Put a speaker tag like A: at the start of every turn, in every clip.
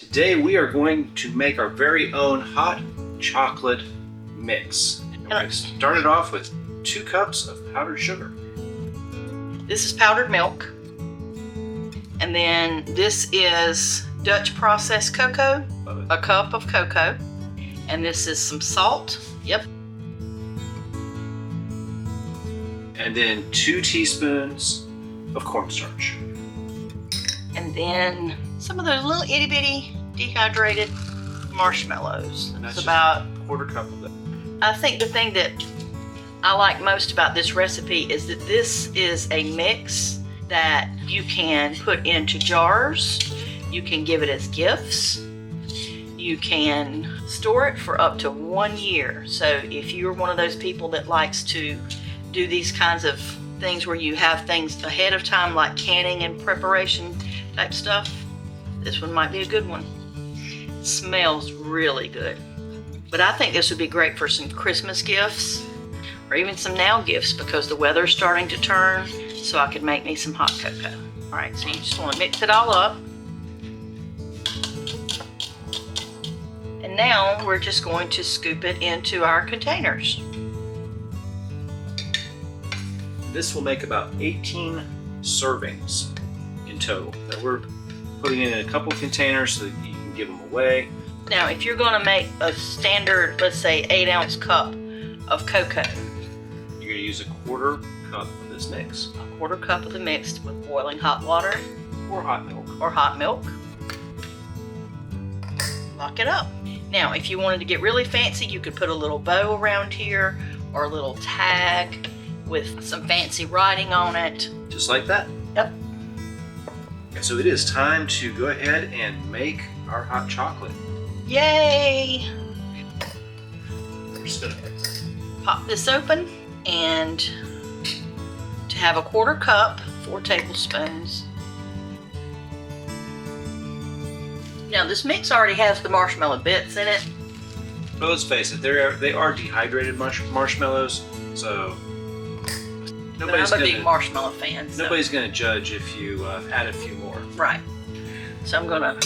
A: Today we are going to make our very own hot chocolate mix. And we're going to start it off with 2 cups of powdered sugar.
B: This is powdered milk. And then this is Dutch processed cocoa, a cup of cocoa. And this is some salt. Yep.
A: And then 2 teaspoons of cornstarch.
B: And then some of those little itty bitty dehydrated marshmallows.
A: And that's
B: it's about
A: a 1/4 cup of that.
B: I think the thing that I like most about this recipe is that this is a mix that you can put into jars. You can give it as gifts. You can store it for up to 1 year. So if you're one of those people that likes to do these kinds of things where you have things ahead of time, like canning and preparation type stuff, this one might be a good one. It smells really good. But I think this would be great for some Christmas gifts or even some now gifts because the weather's starting to turn, so I could make me some hot cocoa. All right, so you just want to mix it all up. And now we're just going to scoop it into our containers.
A: This will make about 18 servings in total that we're putting in a couple containers so that you can give them away.
B: Now, if you're going to make a standard, let's say 8-ounce cup of cocoa,
A: you're going to use a 1/4 cup of this mix.
B: a 1/4 cup of the mix with boiling hot water
A: Or hot milk.
B: or hot milk. Lock it up. Now, if you wanted to get really fancy, you could put a little bow around here or a little tag with some fancy writing on it.
A: Just like that.
B: Yep.
A: And so it is time to go ahead and make our hot chocolate.
B: Yay!
A: We're just gonna
B: Pop this open, and to have a 1/4 cup, 4 tablespoons. Now this mix already has the marshmallow bits in it.
A: But let's face it, they are dehydrated marshmallows, so
B: But I'm a big marshmallow fan. So.
A: Nobody's gonna judge if you add a few more.
B: Right. So I'm gonna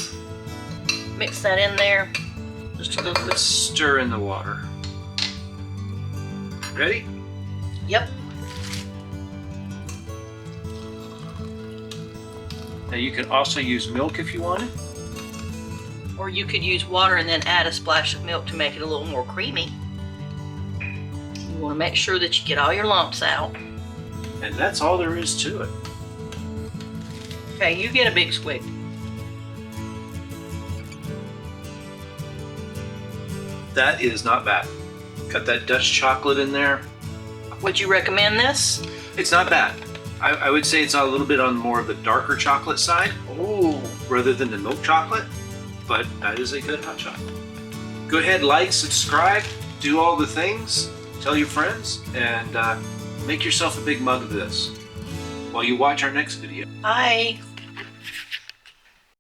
B: mix that in there just a little bit.
A: Let's stir in the water. Ready?
B: Yep.
A: Now you can also use milk if you wanted.
B: Or you could use water and then add a splash of milk to make it a little more creamy. You want to make sure that you get all your lumps out.
A: And that's all there is to it.
B: Okay, you get a big swig.
A: That is not bad. Got that Dutch chocolate in there.
B: Would you recommend this?
A: It's not bad. I would say it's a little bit on more of the darker chocolate side.
B: Ooh.
A: Rather than the milk chocolate. But that is a good hot chocolate. Go ahead, like, subscribe, do all the things, tell your friends, and make yourself a big mug of this while you watch our next video.
B: Bye.